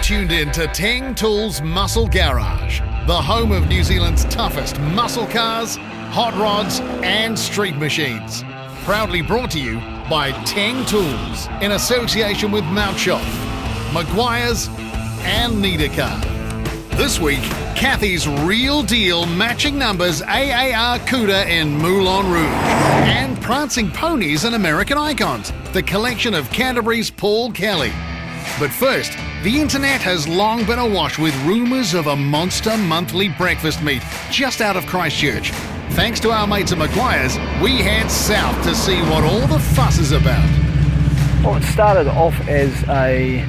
tuned in to Teng Tools Muscle Garage, the home of New Zealand's toughest muscle cars, hot rods and street machines. Proudly brought to you by Teng Tools in association with Mountshot, Maguire's and Niedercar. This week, Cathy's Real Deal Matching Numbers Aar Cuda in Moulin Rouge and Prancing Ponies and American Icons, the collection of Canterbury's Paul Kelly. But first, the internet has long been awash with rumours of a monster monthly breakfast meet just out of Christchurch. Thanks to our mates at Maguire's, we head south to see what all the fuss is about. Well, it started off as a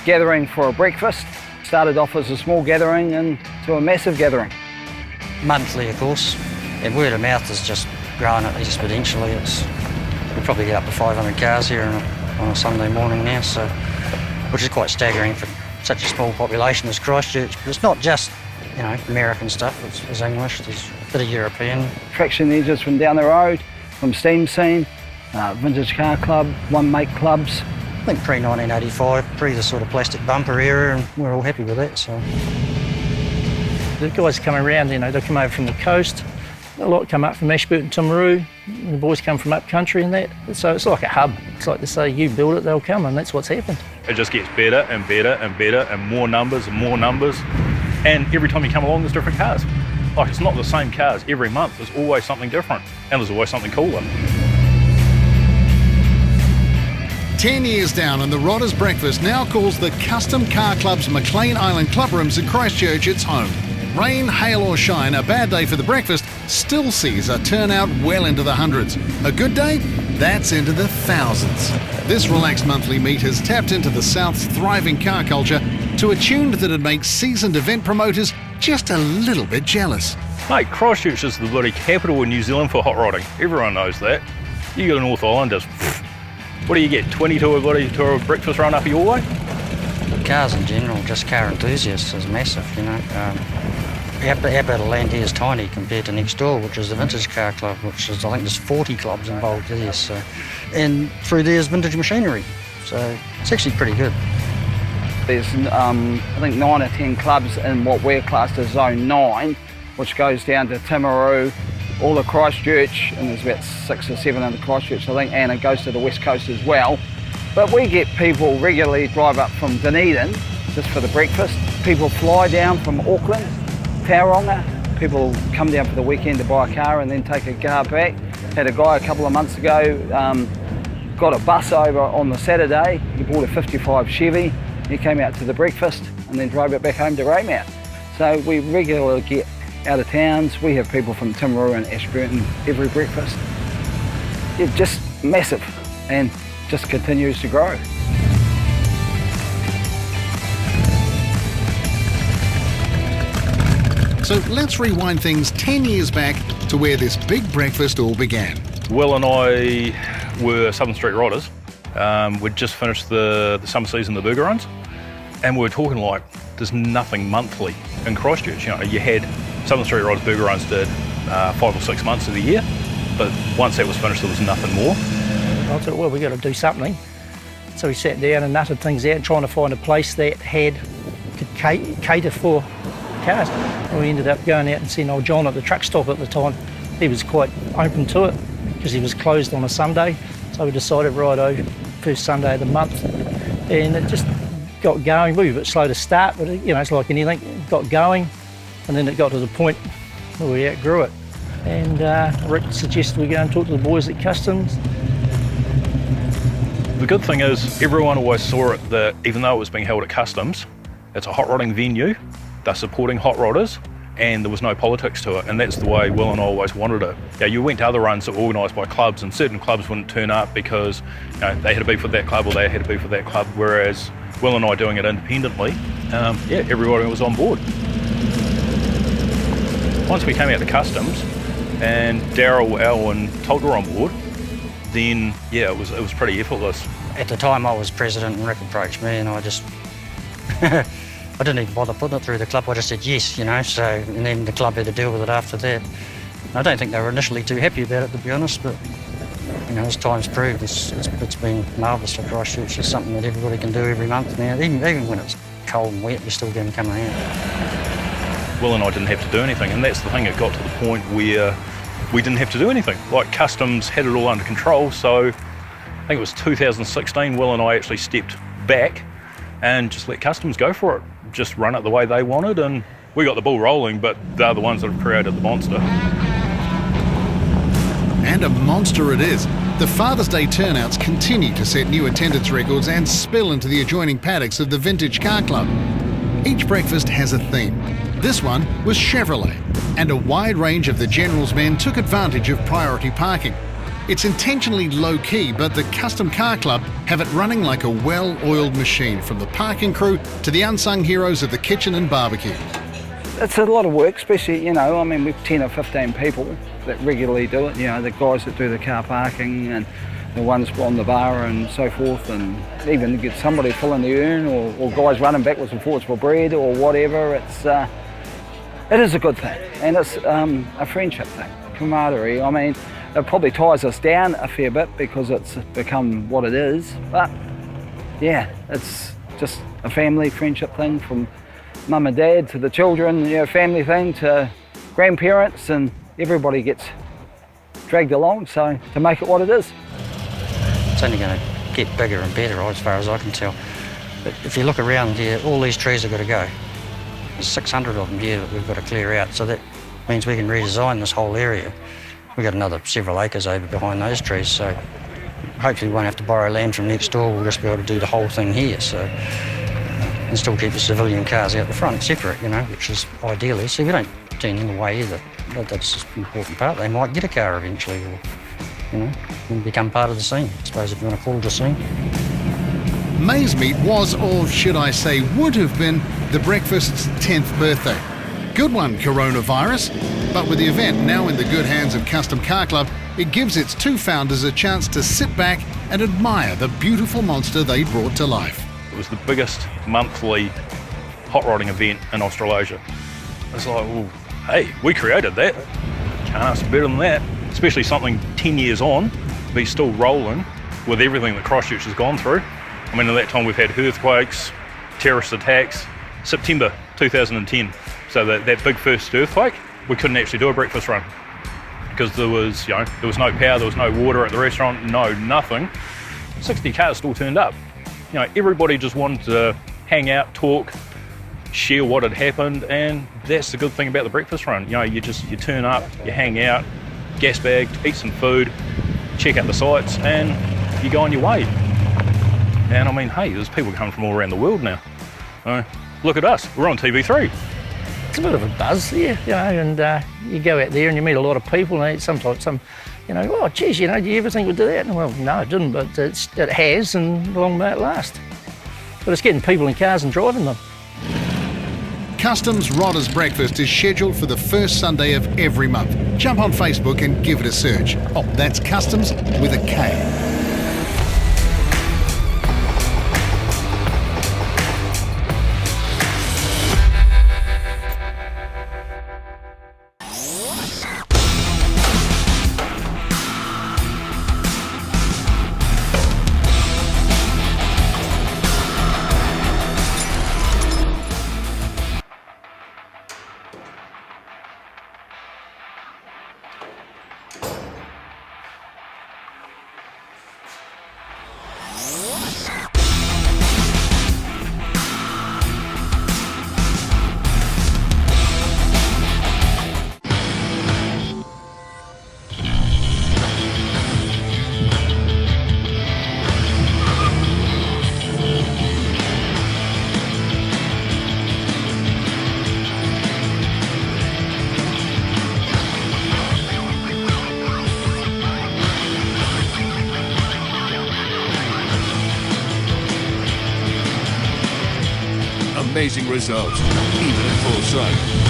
gathering for a breakfast. Started off as a small gathering and to a massive gathering. Monthly, of course, and word of mouth has just grown exponentially. We probably get up to 500 cars here on a Sunday morning now, so which is quite staggering for such a small population as Christchurch. But it's not just, American stuff. It's English. There's a bit of European. Traction engines from down the road, from Steam Scene, Vintage Car Club, One Make clubs. I think pre-1985, pre the sort of plastic bumper era, and we're all happy with that. So the guys come around, they come over from the coast. A lot come up from Ashburton, Timaru. The boys come from up country and that. So it's like a hub. It's like to say, you build it, they'll come, and that's what's happened. It just gets better and better and better, and more numbers and more numbers. And every time you come along, there's different cars. Like, it's not the same cars every month. There's always something different, and there's always something cooler. 10 years down, and the Rodders Breakfast now calls the Custom Car Club's McLean Island Club Rooms in Christchurch its home. Rain, hail or shine, a bad day for the breakfast still sees a turnout well into the hundreds. A good day? That's into the thousands. This relaxed monthly meet has tapped into the South's thriving car culture to a tune that'd make seasoned event promoters just a little bit jealous. Mate, Christchurch is the bloody capital in New Zealand for hot rodding. Everyone knows that. You go to North Islanders, what do you get, 20 to a breakfast run up your way? Cars in general, just car enthusiasts, is massive, Our bit of land here is tiny compared to next door, which is the Vintage Car Club, which is, I think there's 40 clubs involved there. So, and through there is vintage machinery, so it's actually pretty good. There's, I think, 9 or 10 clubs in what we're classed as Zone 9, which goes down to Timaru, all of Christchurch, and there's about 6 or 7 under Christchurch, I think, and it goes to the west coast as well. But we get people regularly drive up from Dunedin just for the breakfast. People fly down from Auckland, Tauranga. People come down for the weekend to buy a car and then take a car back. Had a guy a couple of months ago, got a bus over on the Saturday. He bought a 55 Chevy. He came out to the breakfast and then drove it back home to Raymount. So we regularly get out of towns. We have people from Timaru and Ashburton every breakfast. It's just massive and just continues to grow. So let's rewind things 10 years back to where this big breakfast all began. Will and I were Southern Street Riders. We'd just finished the summer season, the burger runs, and we were talking like there's nothing monthly in Christchurch. You had Southern Street Riders burger runs did 5 or 6 months of the year, but once that was finished, there was nothing more. I thought, well, we've got to do something. So we sat down and nutted things out, trying to find a place that could cater for cars. And we ended up going out and seeing old John at the truck stop at the time. He was quite open to it because he was closed on a Sunday. So we decided, righto, first Sunday of the month. And it just got going. We were a bit slow to start, but it's like anything, it got going. And then it got to the point where we outgrew it. And Rick suggested we go and talk to the boys at Customs. The good thing is everyone always saw it that even though it was being held at Customs, it's a hot rodding venue, they're supporting hot rodders, and there was no politics to it, and that's the way Will and I always wanted it. You went to other runs that were organised by clubs, and certain clubs wouldn't turn up because they had to be for that club or they had to be for that club, whereas Will and I doing it independently, everybody was on board. Once we came out to Customs and Daryl, Al and Tolt were on board, then it was pretty effortless. At the time I was president and Rick approached me and I just, I didn't even bother putting it through the club, I just said yes, so, and then the club had to deal with it after that. I don't think they were initially too happy about it, to be honest, but as time's proved, it's been marvellous for Christchurch. It's something that everybody can do every month now, even when it's cold and wet, we still get them coming out. Will and I didn't have to do anything, and that's the thing, it got to the point where we didn't have to do anything. Like, customs had it all under control, so I think it was 2016, Will and I actually stepped back and just let customs go for it. Just run it the way they wanted, and we got the ball rolling, but they're the ones that have created the monster. And a monster it is. The Father's Day turnouts continue to set new attendance records and spill into the adjoining paddocks of the Vintage Car Club. Each breakfast has a theme. This one was Chevrolet, and a wide range of the General's men took advantage of priority parking. It's intentionally low-key, but the Custom Car Club have it running like a well-oiled machine, from the parking crew to the unsung heroes of the kitchen and barbecue. It's a lot of work, especially, you know, I mean, we've 10 or 15 people that regularly do it, you know, the guys that do the car parking and the ones on the bar and so forth, and even to get somebody filling the urn, or guys running backwards and forwards for bread or whatever. It is a good thing, and it's a friendship thing, camaraderie. I mean, it probably ties us down a fair bit because it's become what it is, but yeah, it's just a family friendship thing, from mum and dad to the children, you know, family thing to grandparents, and everybody gets dragged along, so to make it what it is. It's only going to get bigger and better, as far as I can tell. But if you look around here, all these trees have got to go. There's 600 of them here that we've got to clear out, so that means we can redesign this whole area. We've got another several acres over behind those trees, so hopefully we won't have to borrow land from next door. We'll just be able to do the whole thing here, so and still keep the civilian cars out the front separate, you know, which is ideally. So we don't turn them away either. That's an important part. They might get a car eventually, or, you know, and become part of the scene, I suppose, if you want to call it a scene. Maize Meat was, or should I say would have been, the breakfast's 10th birthday. Good one, coronavirus. But with the event now in the good hands of Custom Car Club, it gives its two founders a chance to sit back and admire the beautiful monster they brought to life. It was the biggest monthly hot rodding event in Australasia. It's like, well, hey, we created that. Can't ask better than that. Especially something 10 years on, be still rolling with everything that Christchurch has gone through. I mean, at that time we've had earthquakes, terrorist attacks. September 2010, so that big first earthquake, we couldn't actually do a breakfast run because there was no power, there was no water at the restaurant, no nothing. 60 cars still turned up. You know, everybody just wanted to hang out, talk, share what had happened, and that's the good thing about the breakfast run. You know, you turn up, you hang out, gas bag, eat some food, check out the sights, and you go on your way. And I mean, hey, there's people coming from all around the world now. Look at us, we're on TV3. It's a bit of a buzz, yeah, you know, and you go out there and you meet a lot of people, and sometimes oh, geez, you know, do you ever think we'd do that? And, well, no, it didn't, but it has, and long may it last. But it's getting people in cars and driving them. Customs Rodders Breakfast is scheduled for the first Sunday of every month. Jump on Facebook and give it a search. Oh, that's Customs with a K. Amazing results, even at full sight.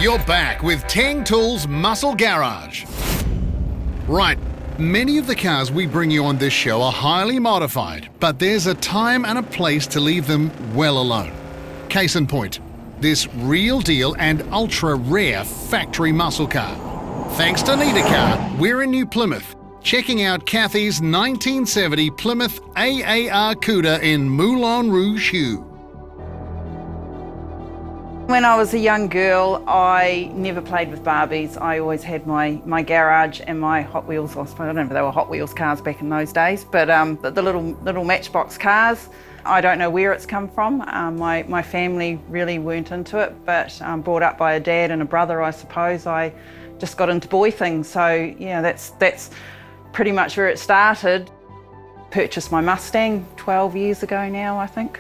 you're back with Teng Tools Muscle Garage. Right, many of the cars we bring you on this show are highly modified, but there's a time and a place to leave them well alone. Case in point, this real deal and ultra rare factory muscle car. Thanks to Need a Car, we're in New Plymouth, checking out Cathy's 1970 Plymouth Aar Cuda in Moulin Rouge hue. When I was a young girl, I never played with Barbies. I always had my garage and my Hot Wheels. I don't know if they were Hot Wheels cars back in those days, but the little Matchbox cars. I don't know where it's come from. My family really weren't into it, but brought up by a dad and a brother, I suppose. I just got into boy things. So yeah, that's pretty much where it started. Purchased my Mustang 12 years ago now, I think.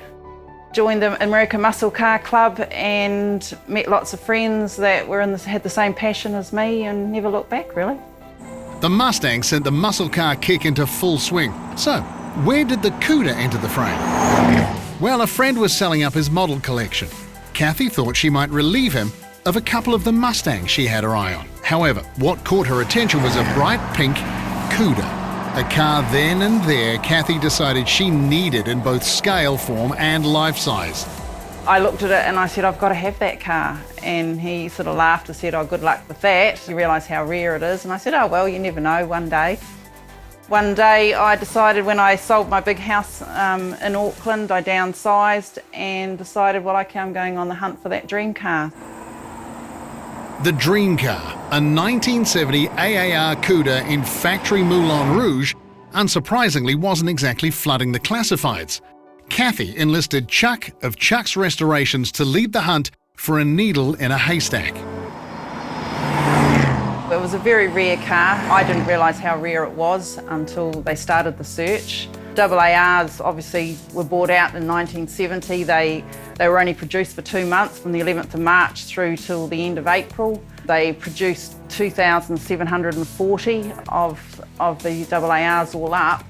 Joined the American Muscle Car Club and met lots of friends that had the same passion as me and never looked back, really. The Mustang sent the muscle car kick into full swing. So, where did the Cuda enter the frame? Well, a friend was selling up his model collection. Cathy thought she might relieve him of a couple of the Mustangs she had her eye on. However, what caught her attention was a bright pink Cuda. A car then and there Cathy decided she needed in both scale, form and life size. I looked at it and I said, I've got to have that car. And he sort of laughed and said, oh, good luck with that. You realise how rare it is. And I said, oh, well, you never know, one day. One day I decided, when I sold my big house in Auckland, I downsized and decided, well, okay, I'm going on the hunt for that dream car. The dream car, a 1970 Aar Cuda in factory Moulin Rouge, unsurprisingly wasn't exactly flooding the classifieds. Cathy enlisted Chuck of Chuck's Restorations to lead the hunt for a needle in a haystack. It was a very rare car. I didn't realise how rare it was until they started the search. AARs obviously were bought out in 1970. They were only produced for 2 months, from the 11th of March through till the end of April. They produced 2,740 of the AARs all up.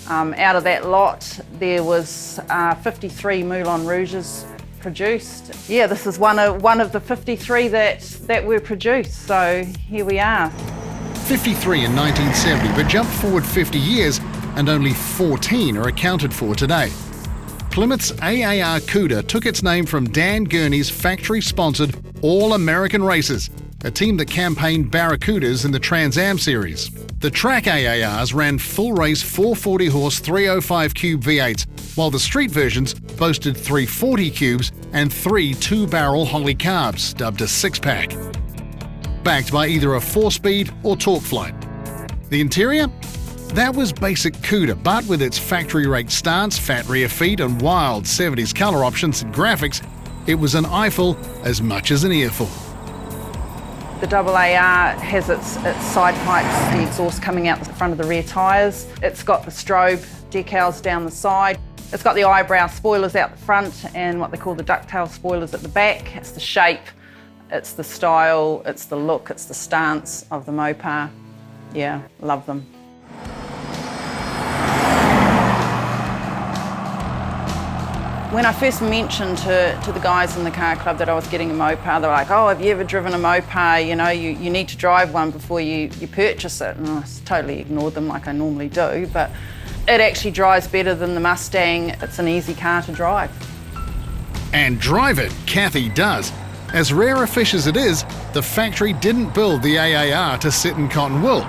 Out of that lot, there was 53 Moulin Rouges produced. Yeah, this is one of the 53 that were produced, so here we are. 53 in 1970, but jump forward 50 years and only 14 are accounted for today. Plymouth's Aar Cuda took its name from Dan Gurney's factory-sponsored All-American Races, a team that campaigned Barracudas in the Trans Am series. The track AARs ran full-race 440-horse 305 cube V8s, while the street versions boasted 340 cubes and 3 two-barrel Holly carbs, dubbed a six-pack, backed by either a 4-speed or torque flight. The interior? That was basic Cuda, but with its factory-rate stance, fat rear feet and wild 70s colour options and graphics, it was an eyeful as much as an earful. The AAR has its side pipes, the exhaust coming out the front of the rear tyres. It's got the strobe decals down the side. It's got the eyebrow spoilers out the front and what they call the ducktail spoilers at the back. It's the shape, it's the style, it's the look, it's the stance of the Mopar. Yeah, love them. When I first mentioned to the guys in the car club that I was getting a Mopar, they were like, oh, have you ever driven a Mopar? You know, you need to drive one before you purchase it. And I totally ignored them like I normally do, but it actually drives better than the Mustang. It's an easy car to drive. And drive it, Cathy does. As rare a fish as it is, the factory didn't build the AAR to sit in cotton wool.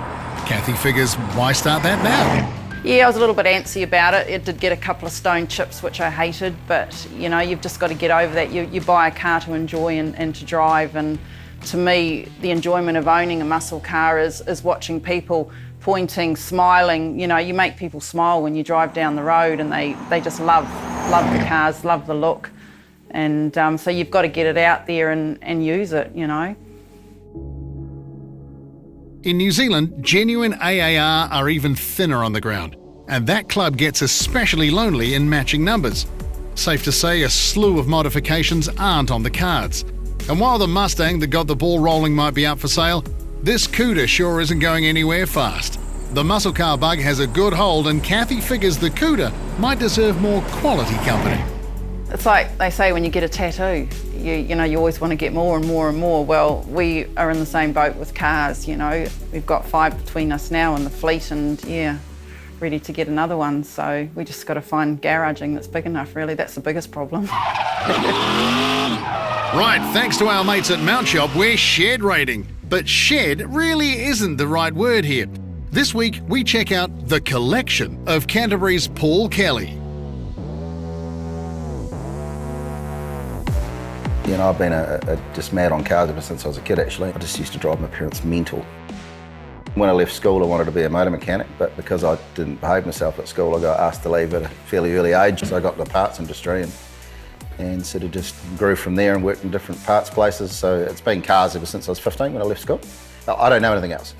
Cathy figures, why start that now? Yeah, I was a little bit antsy about it. It did get a couple of stone chips, which I hated, but you know, you've just got to get over that. You buy a car to enjoy and to drive, and to me, the enjoyment of owning a muscle car is watching people pointing, smiling. You know, you make people smile when you drive down the road, and they just love the cars, love the look. And so you've got to get it out there and use it, you know. In New Zealand, genuine AAR are even thinner on the ground, and that club gets especially lonely in matching numbers. Safe to say a slew of modifications aren't on the cards. And while the Mustang that got the ball rolling might be up for sale, this Cuda sure isn't going anywhere fast. The muscle car bug has a good hold, and Cathy figures the Cuda might deserve more quality company. It's like they say when you get a tattoo, you know, you always want to get more and more and more. Well, we are in the same boat with cars, you know. We've got 5 between us now in the fleet, and yeah, ready to get another one. So we just got to find garaging that's big enough, really. That's the biggest problem. Right, thanks to our mates at Mount Shop, we're shed raiding. But shed really isn't the right word here. This week, we check out the collection of Canterbury's Paul Kelly. You know, I've been just mad on cars ever since I was a kid, actually. I just used to drive my parents mental. When I left school, I wanted to be a motor mechanic, but because I didn't behave myself at school, I got asked to leave at a fairly early age. So I got into the parts industry and sort of just grew from there and worked in different parts places. So it's been cars ever since I was 15 when I left school. I don't know anything else.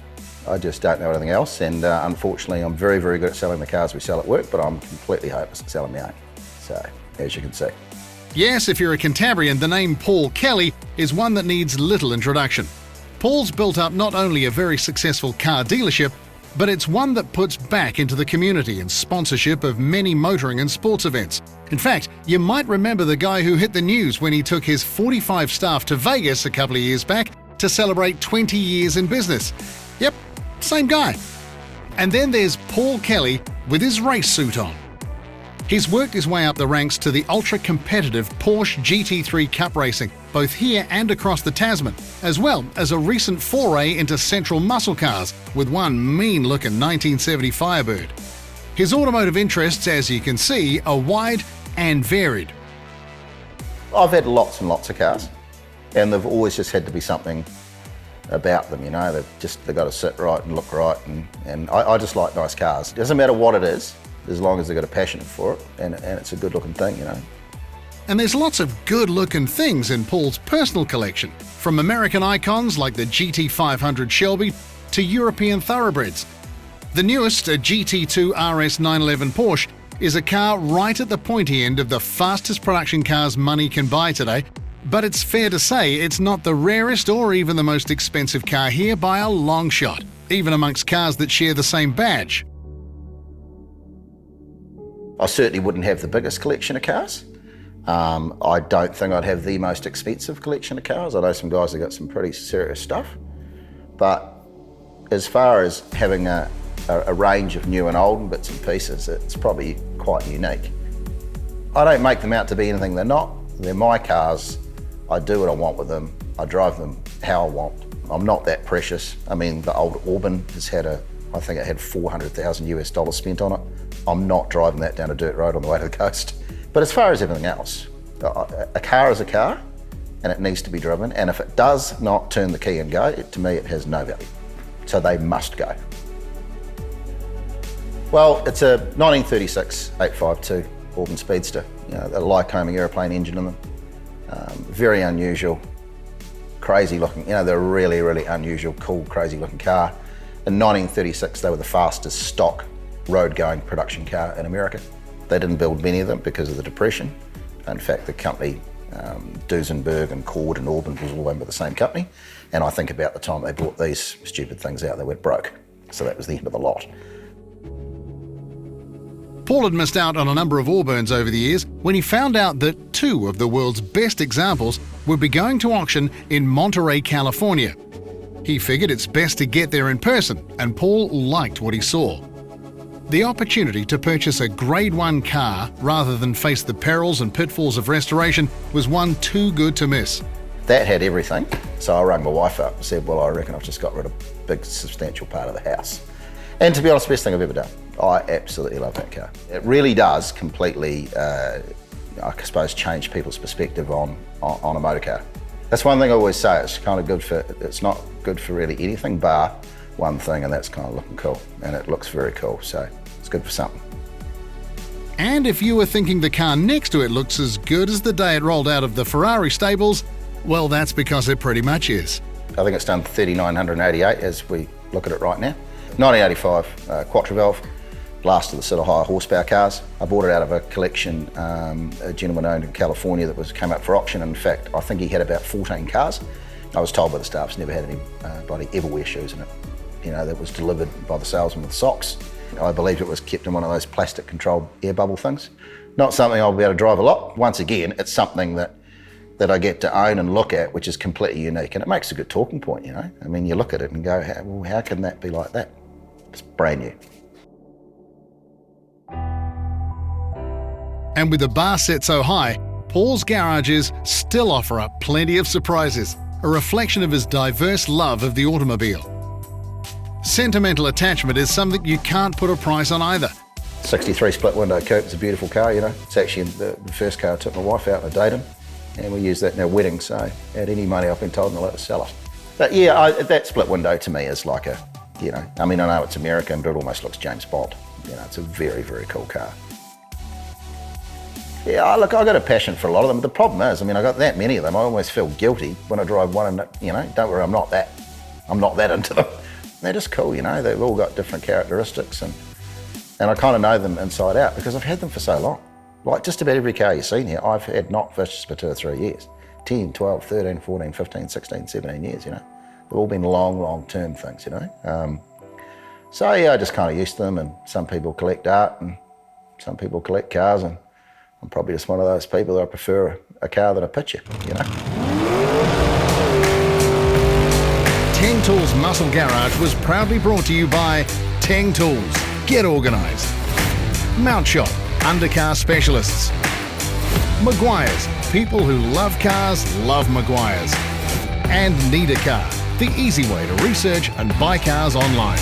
I just don't know anything else. And unfortunately, I'm very, very good at selling the cars we sell at work, but I'm completely hopeless at selling my own. So, as you can see. Yes, if you're a Cantabrian, the name Paul Kelly is one that needs little introduction. Paul's built up not only a very successful car dealership, but it's one that puts back into the community and sponsorship of many motoring and sports events. In fact, you might remember the guy who hit the news when he took his 45 staff to Vegas a couple of years back to celebrate 20 years in business. Yep, same guy. And then there's Paul Kelly with his race suit on. He's worked his way up the ranks to the ultra-competitive Porsche GT3 Cup racing, both here and across the Tasman, as well as a recent foray into central muscle cars with one mean-looking 1970 Firebird. His automotive interests, as you can see, are wide and varied. I've had lots and lots of cars, and they've always just had to be something about them, you know. They've got to sit right and look right, and I just like nice cars. It doesn't matter what it is, as long as they've got a passion for it, and it's a good-looking thing, you know. And there's lots of good-looking things in Paul's personal collection, from American icons like the GT500 Shelby to European thoroughbreds. The newest, a GT2 RS 911 Porsche, is a car right at the pointy end of the fastest production cars money can buy today, but it's fair to say it's not the rarest or even the most expensive car here by a long shot, even amongst cars that share the same badge. I certainly wouldn't have the biggest collection of cars. I don't think I'd have the most expensive collection of cars. I know some guys that got some pretty serious stuff. But as far as having a range of new and old and bits and pieces, it's probably quite unique. I don't make them out to be anything they're not. They're my cars. I do what I want with them. I drive them how I want. I'm not that precious. I mean, the old Auburn has had I think it had $400,000 spent on it. I'm not driving that down a dirt road on the way to the coast. But as far as everything else, a car is a car and it needs to be driven. And if it does not turn the key and go, to me, it has no value. So they must go. Well, it's a 1936 852 Auburn Speedster, you know, a Lycoming aeroplane engine in them. Very unusual, crazy looking, you know, they're a really, really unusual, cool, crazy looking car. In 1936, they were the fastest stock road-going production car in America. They didn't build many of them because of the Depression. In fact, the company, Duesenberg and Cord and Auburn was all owned by the same company. And I think about the time they brought these stupid things out, they went broke. So that was the end of the lot. Paul had missed out on a number of Auburns over the years when he found out that 2 of the world's best examples would be going to auction in Monterey, California. He figured it's best to get there in person, and Paul liked what he saw. The opportunity to purchase a Grade 1 car rather than face the perils and pitfalls of restoration was one too good to miss. That had everything, so I rang my wife up and said, well, I reckon I've just got rid of a big, substantial part of the house. And to be honest, best thing I've ever done. I absolutely love that car. It really does completely, I suppose, change people's perspective on a motor car. That's one thing I always say, it's not good for really anything bar one thing, and that's kind of looking cool. And it looks very cool, so it's good for something. And if you were thinking the car next to it looks as good as the day it rolled out of the Ferrari stables, well, that's because it pretty much is. I think it's done 3,988 as we look at it right now. 1985 Quattro valve, last of the sort of higher horsepower cars. I bought it out of a collection a gentleman owned in California that came up for auction. In fact, I think he had about 14 cars. I was told by the staff, never had anybody ever wear shoes in it. You know, that was delivered by the salesman with socks. I believe it was kept in one of those plastic controlled air bubble things. Not something I'll be able to drive a lot. Once again, it's something that that I get to own and look at, which is completely unique, and it makes a good talking point, you know. I mean, you look at it and go, how can that be like that? It's brand new. And with the bar set so high, Paul's garages still offer up plenty of surprises, a reflection of his diverse love of the automobile. Sentimental attachment is something you can't put a price on either. 63 split window coupe is a beautiful car, you know. It's actually the first car I took my wife out on a date in, and we use that in our wedding, so at any money I've been told I'm allowed to sell it. But yeah, that split window to me is like a, you know, I mean, I know it's American, but it almost looks James Bond. You know, it's a very, very cool car. Yeah, look, I've got a passion for a lot of them, but the problem is, I mean, I've got that many of them, I almost feel guilty when I drive one and, you know, don't worry, I'm not that into them. They're just cool, you know, they've all got different characteristics, and I kind of know them inside out because I've had them for so long. Like just about every car you've seen here, I've had not fished for 2 or 3 years. 10, 12, 13, 14, 15, 16, 17 years, you know. They've all been long-term things, you know. So yeah, I just kind of used to them, and some people collect art and some people collect cars, and I'm probably just one of those people that I prefer a car than a picture, you know. Teng Tools Muscle Garage was proudly brought to you by Teng Tools. Get organised. Mount Shop, undercar specialists. Maguire's, people who love cars love Maguire's. And Need a Car, the easy way to research and buy cars online.